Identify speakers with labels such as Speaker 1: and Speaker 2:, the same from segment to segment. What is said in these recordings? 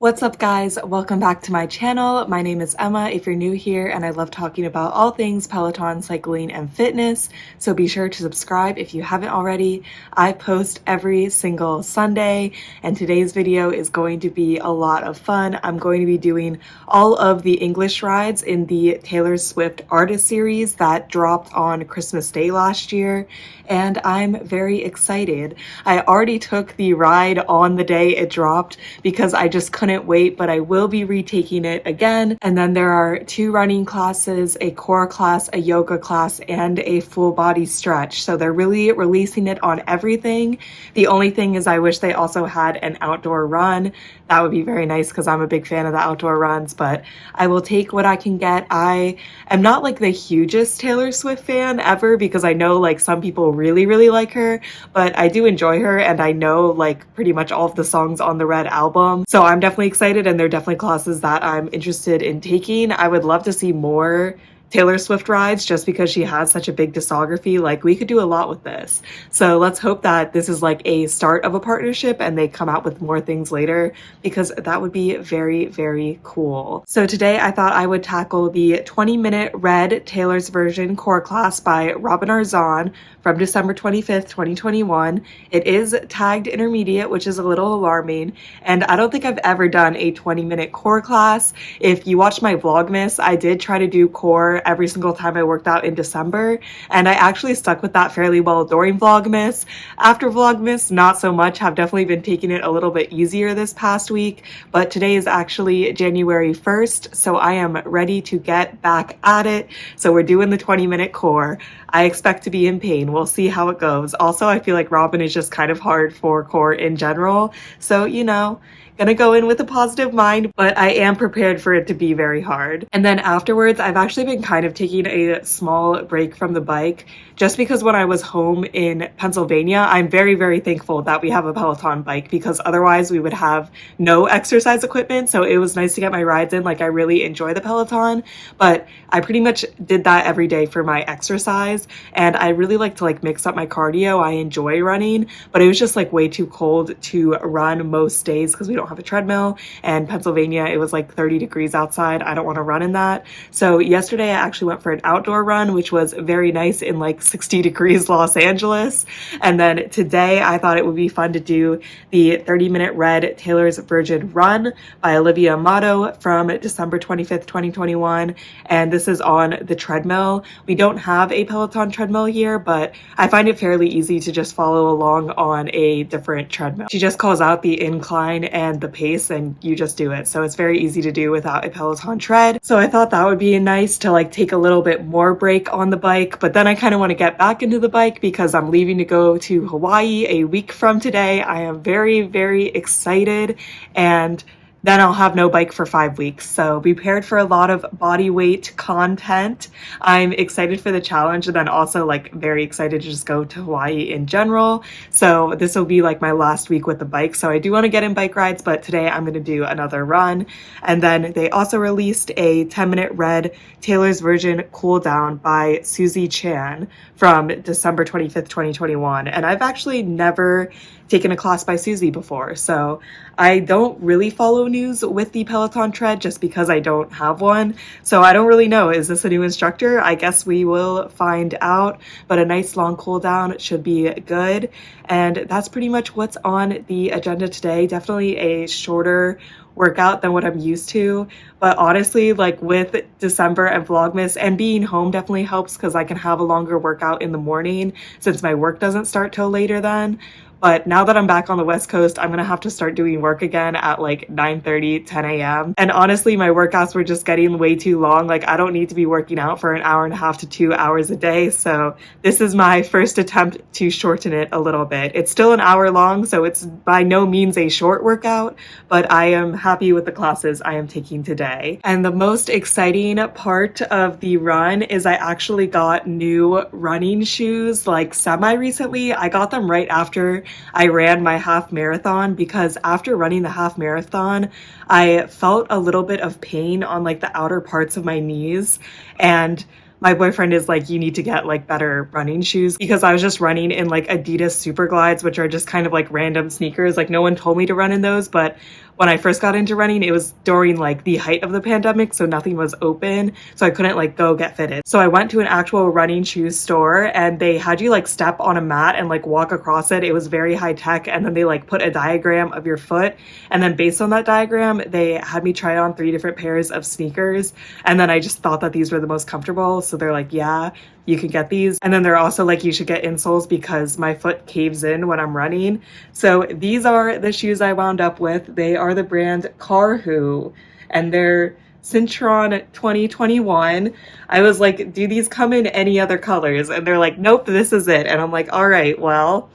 Speaker 1: What's up guys? Welcome back to my channel. My name is Emma if you're new here, and I love talking about all things Peloton, cycling, and fitness, so be sure to subscribe if you haven't already. I post every single Sunday, and today's video is going to be a lot of fun. I'm going to be doing all of the English rides in the Taylor Swift Artist Series that dropped on Christmas Day last year, and I'm very excited. I already took the ride on the day it dropped because I just couldn't wait, but I will be retaking it again. And then there are 2 running classes, a core class, a yoga class, and a full body stretch. So they're really releasing it on everything. The only thing is I wish they also had an outdoor run. That would be very nice because I'm a big fan of the outdoor runs, but I will take what I can get. I am not like the hugest Taylor Swift fan ever because I know like some people really like her, but I do enjoy her and I know like pretty much all of the songs on the Red album. So I'm definitely excited, and they're definitely classes that I'm interested in taking. I would love to see more Taylor Swift rides just because she has such a big discography. Like, we could do a lot with this. So let's hope that this is like a start of a partnership and they come out with more things later, because that would be very cool. So today I thought I would tackle the 20-minute Red Taylor's Version core class by Robin Arzon from December 25th, 2021. It is tagged intermediate, which is a little alarming, and I don't think I've ever done a 20-minute core class. If you watched my Vlogmas, I did try to do core every single time I worked out in December, and I actually stuck with that fairly well during Vlogmas. After Vlogmas, not so much. Have definitely been taking it a little bit easier this past week, but today is actually January 1st, so I am ready to get back at it. So we're doing the 20-minute core. I expect to be in pain. We'll see how it goes. Also, I feel like Robin is just kind of hard for core in general, so you know, gonna go in with a positive mind, but I am prepared for it to be very hard. And then afterwards, I've actually been kind of taking a small break from the bike just because when I was home in Pennsylvania, I'm very thankful that we have a Peloton bike, because otherwise we would have no exercise equipment. So it was nice to get my rides in. Like, I really enjoy the Peloton, but I pretty much did that every day for my exercise. And I really like to like mix up my cardio. I enjoy running, but it was just like way too cold to run most days because we don't have a treadmill, and Pennsylvania, it was like 30 degrees outside. I don't want to run in that. So yesterday I actually went for an outdoor run, which was very nice in like 60 degrees Los Angeles. And then today I thought it would be fun to do the 30-minute Red Taylor's Version Run by Olivia Amato from December 25th, 2021. And this is on the treadmill. We don't have a Peloton treadmill here, but I find it fairly easy to just follow along on a different treadmill. She just calls out the incline and the pace, and you just do it. So it's very easy to do without a Peloton tread. So I thought that would be nice to like take a little bit more break on the bike, but then I kind of want to get back into the bike because I'm leaving to go to Hawaii a week from today. I am very excited, and then I'll have no bike for 5 weeks. So be prepared for a lot of body weight content. I'm excited for the challenge, and then also like very excited to just go to Hawaii in general. So this will be like my last week with the bike. So I do want to get in bike rides, but today I'm going to do another run. And then they also released a 10-minute Red Taylor's Version Cooldown by Susie Chan from December 25th, 2021. And I've actually never taken a class by Susie before, so I don't really follow news with the Peloton tread just because I don't have one. So I don't really know, is this a new instructor? I guess we will find out, but a nice long cool down should be good. And that's pretty much what's on the agenda today. Definitely a shorter workout than what I'm used to, but honestly, like with December and Vlogmas and being home definitely helps because I can have a longer workout in the morning since my work doesn't start till later then. But now that I'm back on the West Coast, I'm gonna have to start doing work again at like 9:30, 10 a.m. And honestly, my workouts were just getting way too long. Like, I don't need to be working out for an hour and a half to 2 hours a day. So this is my first attempt to shorten it a little bit. It's still an hour long, so it's by no means a short workout, but I am happy with the classes I am taking today. And the most exciting part of the run is I actually got new running shoes like semi-recently. I got them right after I ran my half marathon, because after running the half marathon, I felt a little bit of pain on like the outer parts of my knees, and my boyfriend is like, you need to get like better running shoes, because I was just running in like Adidas Super Glides, which are just kind of like random sneakers. Like, no one told me to run in those, but when I first got into running, it was during like the height of the pandemic, so nothing was open, so I couldn't like go get fitted. So I went to an actual running shoes store and they had you like step on a mat and like walk across it. It was very high tech, and then they like put a diagram of your foot, and then based on that diagram, they had me try on 3 different pairs of sneakers, and then I just thought that these were the most comfortable, so they're like, yeah, you can get these. And then they're also like, you should get insoles because my foot caves in when I'm running. So these are the shoes I wound up with. They are the brand Carhu, and they're Cintron 2021. I was like, do these come in any other colors? And they're like, nope, this is it. And I'm like, all right, well,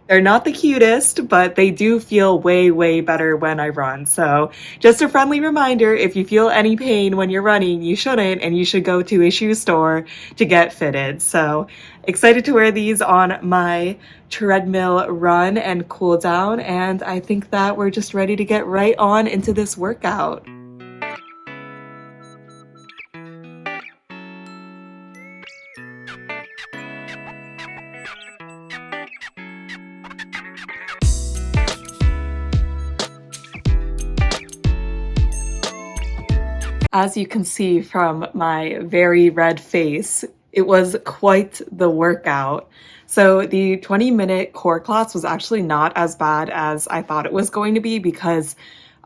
Speaker 1: they're not the cutest, but they do feel way, way better when I run. So just a friendly reminder, if you feel any pain when you're running, you shouldn't, and you should go to a shoe store to get fitted. So excited to wear these on my treadmill run and cool down. And I think that we're just ready to get right on into this workout. As you can see from my very red face, it was quite the workout. So the 20-minute core class was actually not as bad as I thought it was going to be, because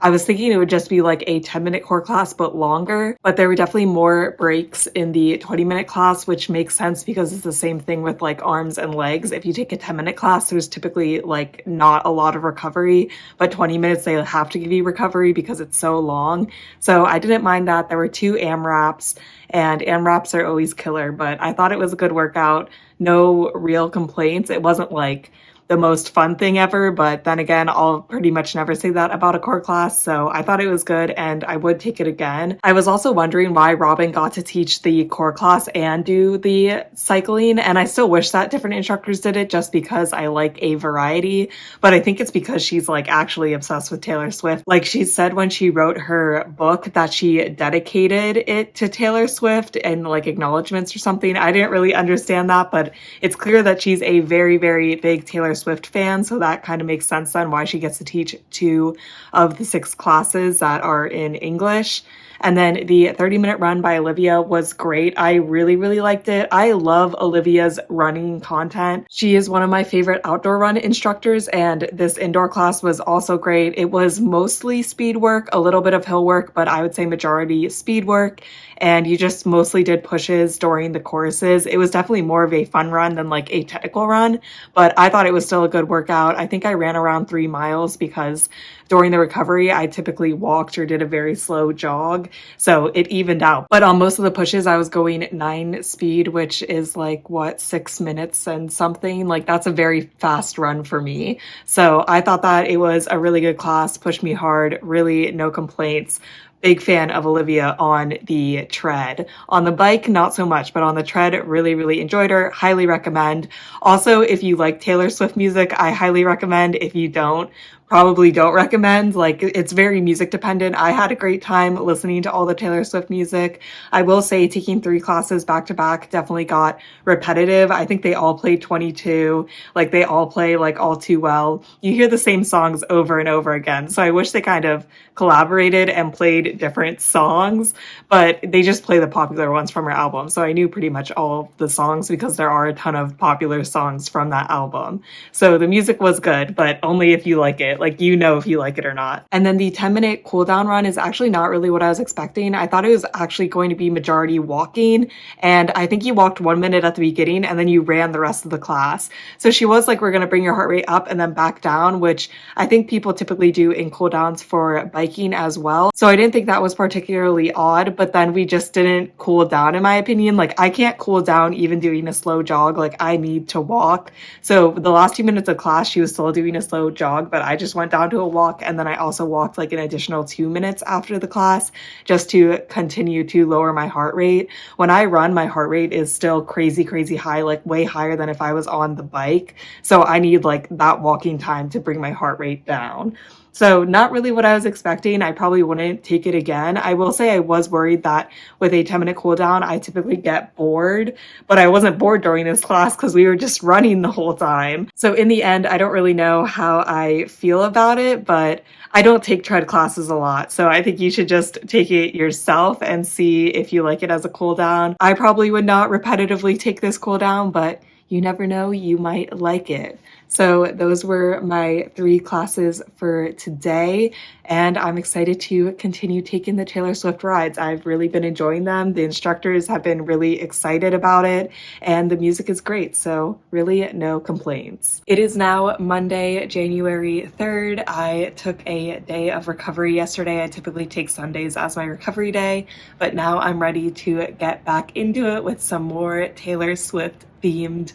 Speaker 1: I was thinking it would just be like a 10-minute core class, but longer. But there were definitely more breaks in the 20-minute class, which makes sense because it's the same thing with like arms and legs. If you take a 10-minute class, there's typically like not a lot of recovery, but 20 minutes, they have to give you recovery because it's so long. So I didn't mind that. There were 2 AMRAPs, and AMRAPs are always killer, but I thought it was a good workout. No real complaints. It wasn't like the most fun thing ever, but then again, I'll pretty much never say that about a core class, so I thought it was good and I would take it again. I was also wondering why Robin got to teach the core class and do the cycling, and I still wish that different instructors did it just because I like a variety, but I think it's because she's like actually obsessed with Taylor Swift. Like she said when she wrote her book that she dedicated it to Taylor Swift and like acknowledgements or something. I didn't really understand that, but it's clear that she's a very, very big Taylor Swift fan, so that kind of makes sense then why she gets to teach 2 of the 6 classes that are in English. And then the 30-minute run by Olivia was great. I really, really liked it. I love Olivia's running content. She is one of my favorite outdoor run instructors, and this indoor class was also great. It was mostly speed work, a little bit of hill work, but I would say majority speed work. And you just mostly did pushes during the courses. It was definitely more of a fun run than like a technical run, but I thought it was still a good workout. I think I ran around 3 miles because during the recovery, I typically walked or did a very slow jog, so it evened out. But on most of the pushes, I was going 9 speed, which is like, what, 6 minutes and something? Like, that's a very fast run for me. So I thought that it was a really good class, pushed me hard, really no complaints. Big fan of Olivia on the tread. On the bike, not so much, but on the tread, really, really enjoyed her. Highly recommend. Also, if you like Taylor Swift music, I highly recommend. If you don't, probably don't recommend. Like, it's very music dependent. I had a great time listening to all the Taylor Swift music. I will say taking 3 classes back to back definitely got repetitive. I think they all play 22. Like, they all play like All Too Well. You hear the same songs over and over again. So I wish they kind of collaborated and played different songs, but they just play the popular ones from her album. So I knew pretty much all of the songs because there are a ton of popular songs from that album. So the music was good, but only if you like it. Like, you know if you like it or not. And then the 10-minute cooldown run is actually not really what I was expecting. I thought it was actually going to be majority walking, and I think you walked 1 minute at the beginning and then you ran the rest of the class. So she was like, we're going to bring your heart rate up and then back down, which I think people typically do in cooldowns for biking as well. So I didn't think that was particularly odd, but then we just didn't cool down, in my opinion. Like, I can't cool down even doing a slow jog. Like, I need to walk. So the last 2 minutes of class, she was still doing a slow jog, but I just went down to a walk, and then I also walked like an additional 2 minutes after the class just to continue to lower my heart rate. When I run, my heart rate is still crazy, crazy high, like way higher than if I was on the bike. So I need like that walking time to bring my heart rate down. So not really what I was expecting. I probably wouldn't take it again. I will say I was worried that with a 10-minute cool down, I typically get bored, but I wasn't bored during this class because we were just running the whole time. So in the end, I don't really know how I feel about it, but I don't take tread classes a lot. So I think you should just take it yourself and see if you like it as a cool down. I probably would not repetitively take this cool down, but you never know, you might like it. So those were my 3 classes for today, and I'm excited to continue taking the Taylor Swift rides. I've really been enjoying them. The instructors have been really excited about it, and the music is great, so really no complaints. It is now Monday, January 3rd. I took a day of recovery yesterday. I typically take Sundays as my recovery day, but now I'm ready to get back into it with some more Taylor Swift themed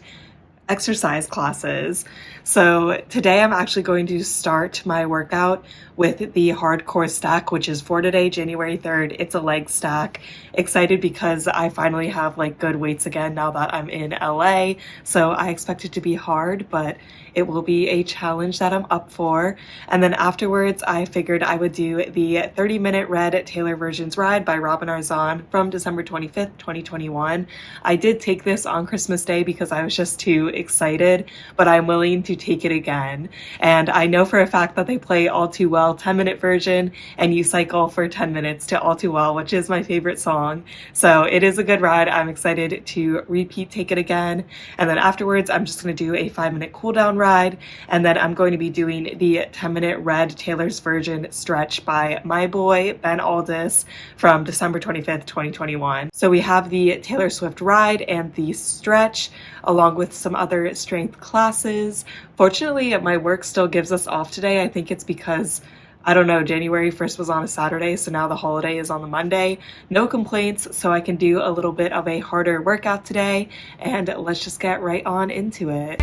Speaker 1: exercise classes. So today I'm actually going to start my workout with the hardcore stack, which is for today, January 3rd. It's a leg stack. Excited because I finally have like good weights again now that I'm in LA. So I expect it to be hard, but it will be a challenge that I'm up for. And then afterwards, I figured I would do the 30-minute Red Taylor Versions ride by Robin Arzon from December 25th, 2021. I did take this on Christmas Day because I was just too excited, but I'm willing to take it again. And I know for a fact that they play All Too Well 10-minute version, and you cycle for 10 minutes to All Too Well, which is my favorite song. So it is a good ride. I'm excited to repeat take it again. And then afterwards, I'm just going to do a 5-minute cool down ride, and then I'm going to be doing the 10-minute Red Taylor's Version stretch by my boy Ben Aldis from December 25th, 2021. So we have the Taylor Swift ride and the stretch along with some other strength classes. Fortunately, my work still gives us off today. I think it's because I don't know, January 1st was on a Saturday, so now the holiday is on the Monday. No complaints, so I can do a little bit of a harder workout today, and let's just get right on into it.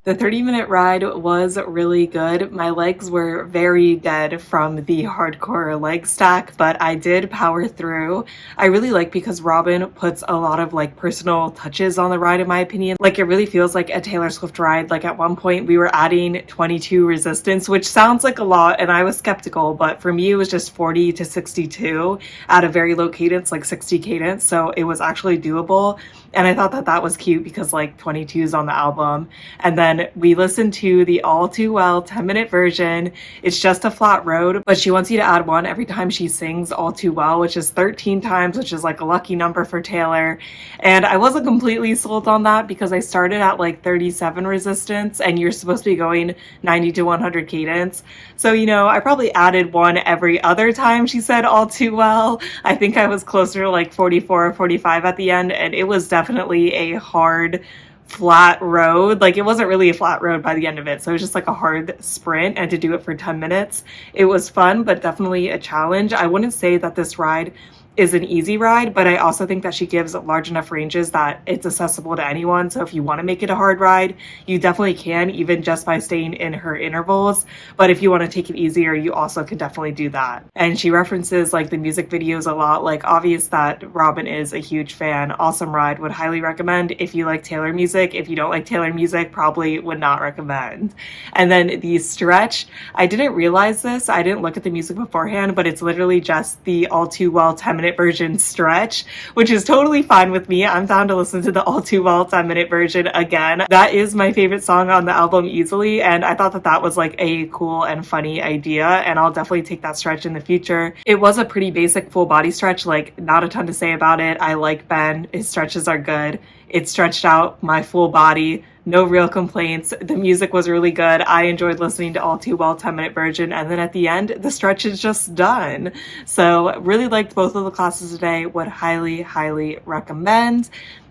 Speaker 1: The 30-minute ride was really good. My legs were very dead from the hardcore leg stack, but I did power through. I really like because Robin puts a lot of like personal touches on the ride, in my opinion. Like it really feels like a Taylor Swift ride. Like at one point we were adding 22 resistance, which sounds like a lot, and I was skeptical, but for me it was just 40 to 62 at a very low cadence, like 60 cadence. So it was actually doable. And I thought that that was cute because like 22 is on the album. And then we listened to the All Too Well 10-minute version. It's just a flat road, but she wants you to add 1 every time she sings All Too Well, which is 13 times, which is like a lucky number for Taylor. And I wasn't completely sold on that because I started at like 37 resistance and you're supposed to be going 90 to 100 cadence. So, you know, I probably added 1 every other time she said All Too Well. I think I was closer to like 44 or 45 at the end, and it was definitely a hard flat road. Like it wasn't really a flat road by the end of it, so it was just like a hard sprint, and to do it for 10 minutes it was fun, but definitely a challenge. I wouldn't say that this ride is an easy ride, but I also think that she gives large enough ranges that it's accessible to anyone. So if you want to make it a hard ride, you definitely can, even just by staying in her intervals. But if you want to take it easier, you also can definitely do that. And she references like the music videos a lot, like obvious that Robin is a huge fan. Awesome ride, would highly recommend if you like Taylor music. If you don't like Taylor music, probably would not recommend. And then the stretch, I didn't realize this. I didn't look at the music beforehand, but it's literally just the All Too Well 10-minute version stretch, which is totally fine with me. I'm down to listen to the All Too Well 10-minute version again. That is my favorite song on the album easily, and I thought that that was like a cool and funny idea, and I'll definitely take that stretch in the future. It was a pretty basic full body stretch, like not a ton to say about it. I like Ben, his stretches are good. It stretched out my full body. No real complaints. The music was really good. I enjoyed listening to All Too Well 10-minute version. And then at the end, the stretch is just done. So really liked both of the classes today. Would highly, highly recommend.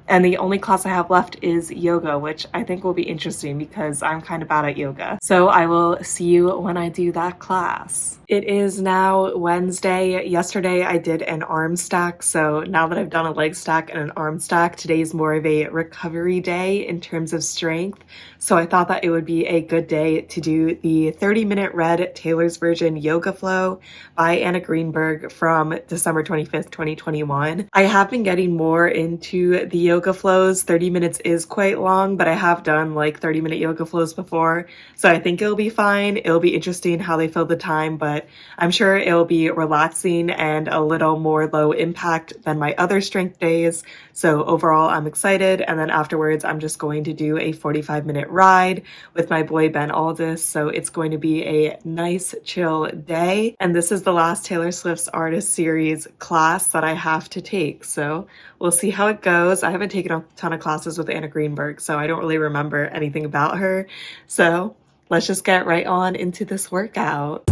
Speaker 1: And the only class I have left is yoga, which I think will be interesting because I'm kind of bad at yoga. So I will see you when I do that class. It is now Wednesday. Yesterday I did an arm stack, so now that I've done a leg stack and an arm stack, today is more of a recovery day in terms of strength. So I thought that it would be a good day to do the 30-minute Red Taylor's Version Yoga Flow by Anna Greenberg from December 25th, 2021. I have been getting more into the yoga flows. 30 minutes is quite long, but I have done like 30-minute yoga flows before, so I think it'll be fine. It'll be interesting how they fill the time, but I'm sure it'll be relaxing and a little more low impact than my other strength days. So overall, I'm excited. And then afterwards, I'm just going to do a 45-minute ride with my boy Ben Aldis. So it's going to be a nice chill day. And this is the last Taylor Swift's Artist Series class that I have to take. So we'll see how it goes. I haven't taken a ton of classes with Anna Greenberg, so I don't really remember anything about her. So let's just get right on into this workout.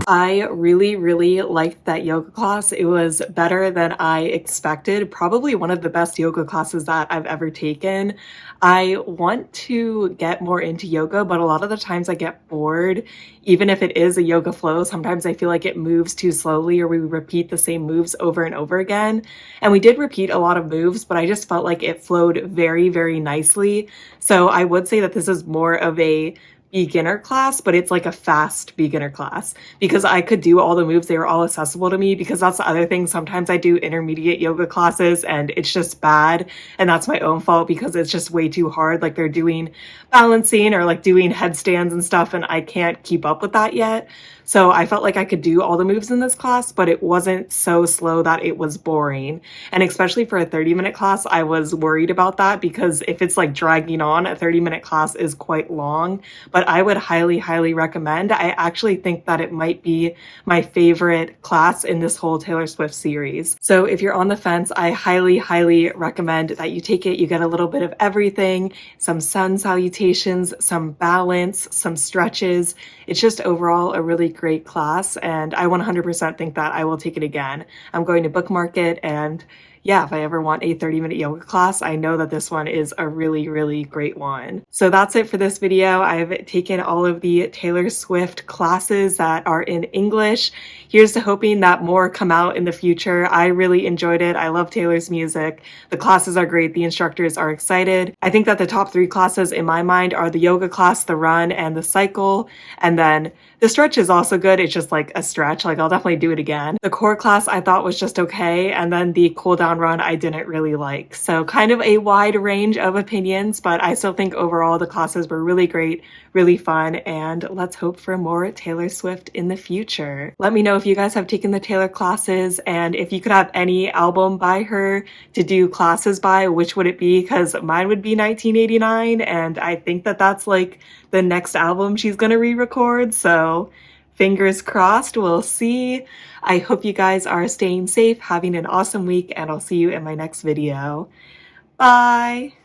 Speaker 1: I really liked that yoga class. It was better than I expected. Probably one of the best yoga classes that I've ever taken. I want to get more into yoga, but a lot of the times I get bored. Even if it is a yoga flow, sometimes I feel like it moves too slowly or we repeat the same moves over and over again. And we did repeat a lot of moves, but I just felt like it flowed very nicely. So I would say that this is more of a beginner class, but it's like a fast beginner class because I could do all the moves. They were all accessible to me, because that's the other thing. Sometimes I do intermediate yoga classes and it's just bad, and that's my own fault because it's just way too hard. Like they're doing balancing or like doing headstands and stuff, and I can't keep up with that yet. So I felt like I could do all the moves in this class, but it wasn't so slow that it was boring. And especially for a 30-minute class, I was worried about that, because if it's like dragging on, a 30-minute class is quite long. But I would highly recommend. I actually think that it might be my favorite class in this whole Taylor Swift series. So if you're on the fence, I highly recommend that you take it. You get a little bit of everything, some sun salutations, some balance, some stretches. It's just overall a really great class, and I 100% think that I will take it again. I'm going to bookmark it, and yeah, if I ever want a 30-minute yoga class, I know that this one is a really great one. So that's it for this video. I've taken all of the Taylor Swift classes that are in English. Here's to hoping that more come out in the future. I really enjoyed it. I love Taylor's music. The classes are great. The instructors are excited. I think that the top 3 classes in my mind are the yoga class, the run, and the cycle. And then the stretch is also good. It's just like a stretch. Like I'll definitely do it again. The core class I thought was just okay. And then the cooldown run I didn't really like. So kind of a wide range of opinions, but I still think overall the classes were really great, really fun, and let's hope for more Taylor Swift in the future. Let me know if you guys have taken the Taylor classes, and if you could have any album by her to do classes by, which would it be? Because mine would be 1989, and I think that that's like the next album she's gonna re-record, so fingers crossed, we'll see. I hope you guys are staying safe, having an awesome week, and I'll see you in my next video. Bye!